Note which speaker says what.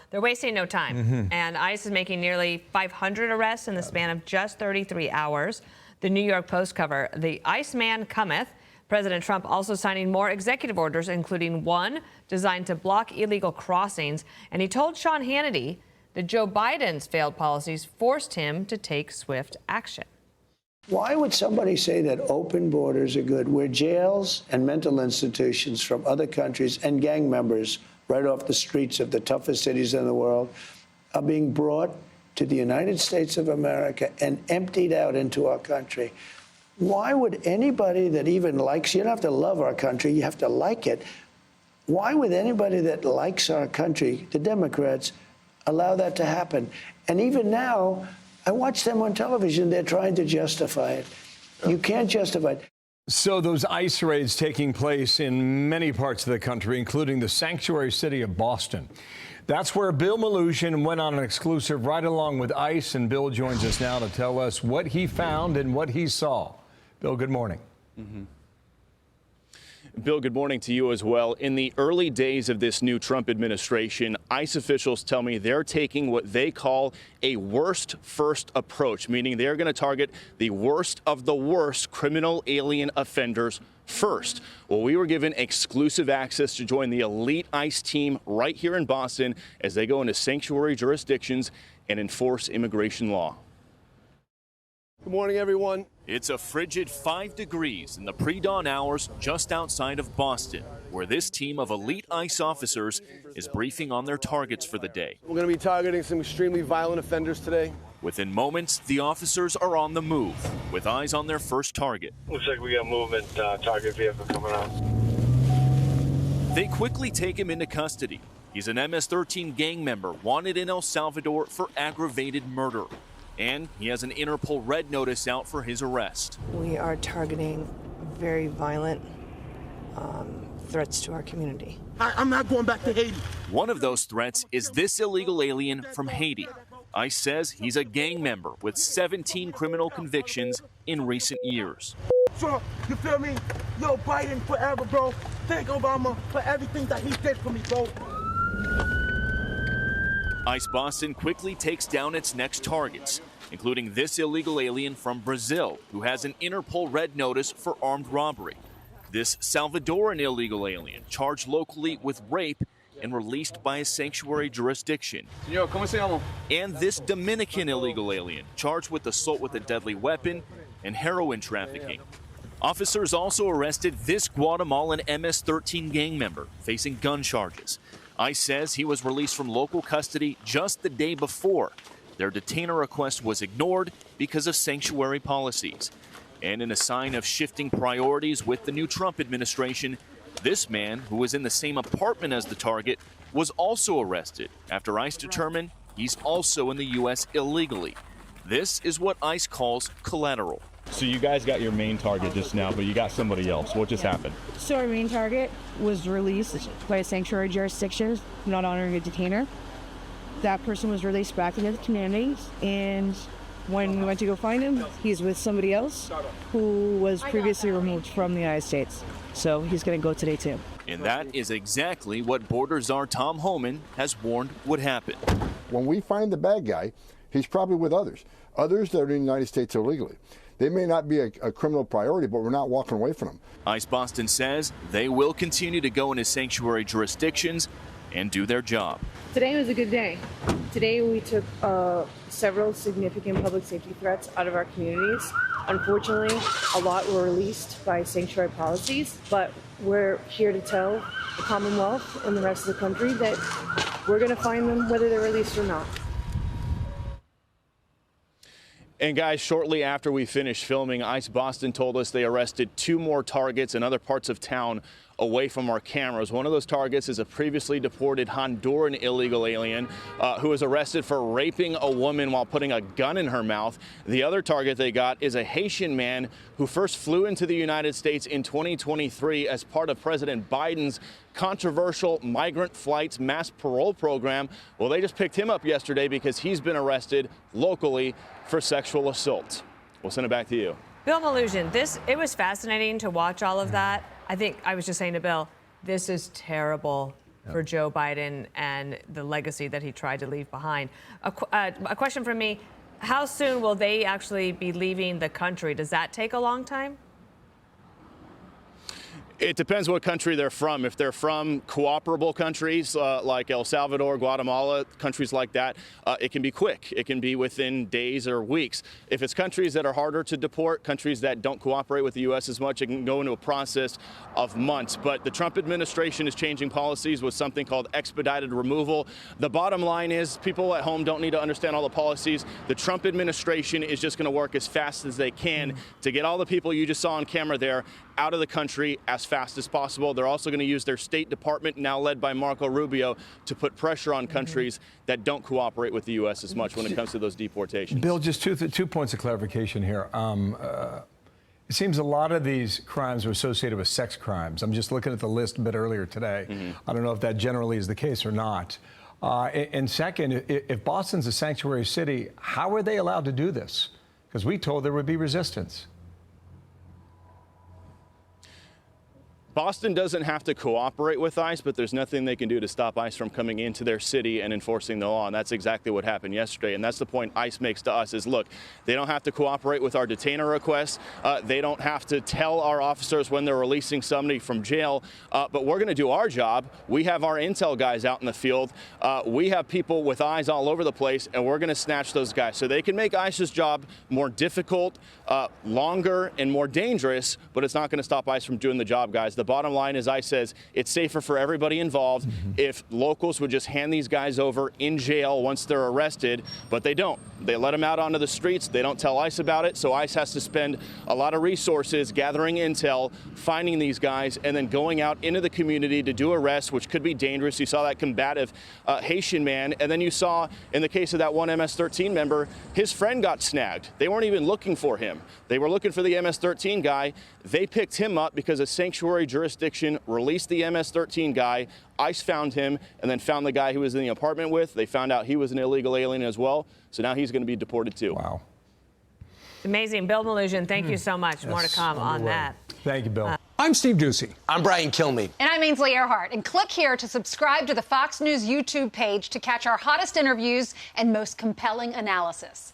Speaker 1: they're wasting no time. And ICE is making nearly 500 arrests in the span of just 33 hours. The New York Post cover, the Ice Man cometh. President Trump also signing more executive orders, including one designed to block illegal crossings. And he told Sean Hannity that Joe Biden's failed policies forced him to take swift action.
Speaker 2: Why would somebody say that open borders are good, where jails and mental institutions from other countries and gang members right off the streets of the toughest cities in the world are being brought to the United States of America and emptied out into our country? Why would anybody that even likes, you don't have to love our country, you have to like it. Why would anybody that likes our country, the Democrats, allow that to happen? And even now, I watch them on television, they're trying to justify it. You can't justify it.
Speaker 3: So those ICE raids taking place in many parts of the country, including the sanctuary city of Boston. That's where Bill Melugin went on an exclusive right along with ICE, and Bill joins us now to tell us what he found and what he saw. Bill, good morning.
Speaker 4: Bill, good morning to you as well. In the early days of this new Trump administration, ICE officials tell me they're taking what they call a worst first approach, meaning they're going to target the worst of the worst criminal alien offenders first. Well, we were given exclusive access to join the elite ICE team right here in Boston as they go into sanctuary jurisdictions and enforce immigration law.
Speaker 5: Good morning, everyone.
Speaker 4: It's a frigid 5 degrees in the pre-dawn hours just outside of Boston, where this team of elite ICE officers is briefing on their targets for the day.
Speaker 5: We're going to be targeting some extremely violent offenders today.
Speaker 4: Within moments, the officers are on the move, with eyes on their first target.
Speaker 6: Looks like we got movement, target vehicle coming out.
Speaker 4: They quickly take him into custody. He's an MS-13 gang member wanted in El Salvador for aggravated murder. And he has an Interpol red notice out for his arrest.
Speaker 7: We are targeting very violent threats to our community.
Speaker 5: I'm not going back to Haiti.
Speaker 4: One of those threats is this illegal alien from Haiti. ICE says he's a gang member with 17 criminal convictions in recent years.
Speaker 5: Trump, you feel me? Yo, Biden forever, bro. Thank Obama for everything that he did for me, bro.
Speaker 4: ICE Boston quickly takes down its next targets, including this illegal alien from Brazil who has an Interpol red notice for armed robbery. This Salvadoran illegal alien charged locally with rape and released by a sanctuary jurisdiction.
Speaker 8: Señor, ¿cómo se llama?
Speaker 4: And this Dominican illegal alien charged with assault with a deadly weapon and heroin trafficking. Officers also arrested this Guatemalan MS-13 gang member facing gun charges. ICE says he was released from local custody just the day before. Their detainer request was ignored because of sanctuary policies. And in a sign of shifting priorities with the new Trump administration, this man, who was in the same apartment as the target, was also arrested after ICE determined he's also in the U.S. illegally. This is what ICE calls collateral.
Speaker 9: So you guys got your main target just now, but you got somebody else. What just happened?
Speaker 10: So our main target was released by a sanctuary jurisdiction, not honoring a detainer. That person was released back into the community, and when we went to go find him, he's with somebody else who was previously removed from the United States. So he's going to go today too.
Speaker 4: And that is exactly what Border Czar Tom Homan has warned would happen.
Speaker 11: When we find the bad guy, he's probably with others that are in the United States illegally. They may not be a criminal priority, but we're not walking away from them.
Speaker 4: ICE Boston says they will continue to go into sanctuary jurisdictions and do their job.
Speaker 7: Today was a good day. Today we took several significant public safety threats out of our communities. Unfortunately, a lot were released by sanctuary policies, but we're here to tell the Commonwealth and the rest of the country that we're going to find them whether they're released or not.
Speaker 4: And guys, shortly after we finished filming, ICE Boston told us they arrested 2 more targets in other parts of town away from our cameras. One of those targets is a previously deported Honduran illegal alien who was arrested for raping a woman while putting a gun in her mouth. The other target they got is a Haitian man who first flew into the United States in 2023 as part of President Biden's controversial migrant flights mass parole program. Well, they just picked him up yesterday because he's been arrested locally for sexual assault. We'll send it back to you.
Speaker 1: Bill Melugin, it was fascinating to watch all of that. I think I was just saying to Bill, this is terrible. for Joe Biden and the legacy that he tried to leave behind. A question from me. How soon will they actually be leaving the country? Does that take a long time?
Speaker 8: It depends what country they're from. If they're from cooperable countries like El Salvador, Guatemala, countries like that, it can be quick. It can be within days or weeks. If it's countries that are harder to deport, countries that don't cooperate with the U.S. as much, it can go into a process of months. But the Trump administration is changing policies with something called expedited removal. The bottom line is people at home don't need to understand all the policies. The Trump administration is just going to work as fast as they can to get all the people you just saw on camera there out of the country as fast as possible. They're also going to use their State Department, now led by Marco Rubio, to put pressure on countries that don't cooperate with the U.S. as much when it comes to those deportations.
Speaker 3: Bill, just two points of clarification here. It seems a lot of these crimes are associated with sex crimes. I'm just looking at the list a bit earlier today. I don't know if that generally is the case or not. And second, if Boston's a sanctuary city, how are they allowed to do this? Because we told there would be resistance.
Speaker 8: Boston doesn't have to cooperate with ICE, but there's nothing they can do to stop ICE from coming into their city and enforcing the law. And that's exactly what happened yesterday. And that's the point ICE makes to us is, look, they don't have to cooperate with our detainer requests. They don't have to tell our officers when they're releasing somebody from jail. But we're going to do our job. We have our intel guys out in the field. We have people with eyes all over the place, and we're going to snatch those guys. So they can make ICE's job more difficult, longer, and more dangerous, but it's not going to stop ICE from doing the job, guys. The bottom line is, ICE says it's safer for everybody involved if locals would just hand these guys over in jail once they're arrested, but they don't. They let them out onto the streets. They don't tell ICE about it, so ICE has to spend a lot of resources gathering intel, finding these guys, and then going out into the community to do arrests, which could be dangerous. You saw that combative Haitian man, and then you saw, in the case of that one MS-13 member, his friend got snagged. They weren't even looking for him. They were looking for the MS-13 guy. They picked him up because a sanctuary jurisdiction released the MS-13 guy. ICE found him and then found the guy who was in the apartment with. They found out he was an illegal alien as well. So now he's going to be deported too.
Speaker 3: Wow.
Speaker 1: It's amazing. Bill Melugin, thank you so much. More to come on that.
Speaker 3: Thank you, Bill.
Speaker 12: I'm Steve Ducey. I'm Brian Kilmeade.
Speaker 13: And I'm Ainsley Earhart. And click here to subscribe to the Fox News YouTube page to catch our hottest interviews and most compelling analysis.